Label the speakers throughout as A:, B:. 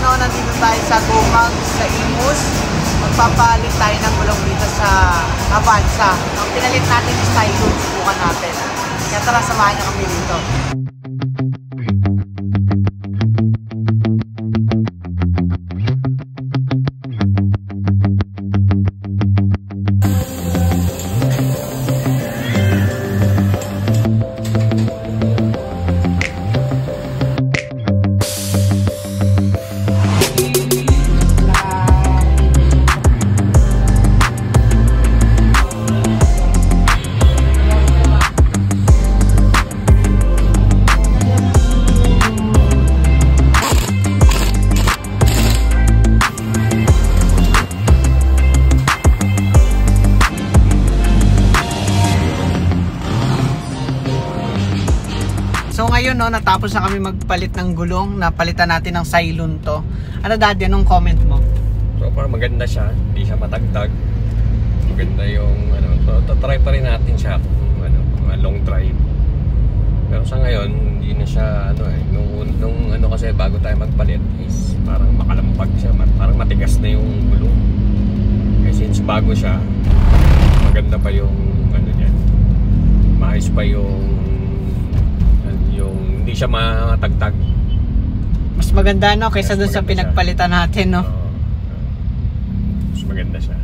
A: no, nandito tayo sa Gumag, sa Imus. Magpapalit tayo ng gulong dito sa Avanza. Ang pinalit natin is Cylon, subukan natin. Kaya tara, samahan niyo kami dito. So ngayon no, natapos na kami magpalit ng gulong. Napalitan natin ng Cylon to. Ano daddy, anong comment mo?
B: So parang maganda siya, hindi siya matagtag. Maganda yung try pa rin natin siya kung long drive. Pero sa ngayon, hindi na siya nung kasi bago tayo magpalit is parang makalampag siya, parang matigas na yung gulong. Kasi since bago siya, maganda pa yung niya. Maayos pa yung hindi siya matagtag.
A: Mas maganda no kaysa dun sa pinagpalitan natin no.
B: Mas maganda siya.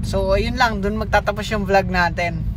A: So ayun lang, dun magtatapos yung vlog natin.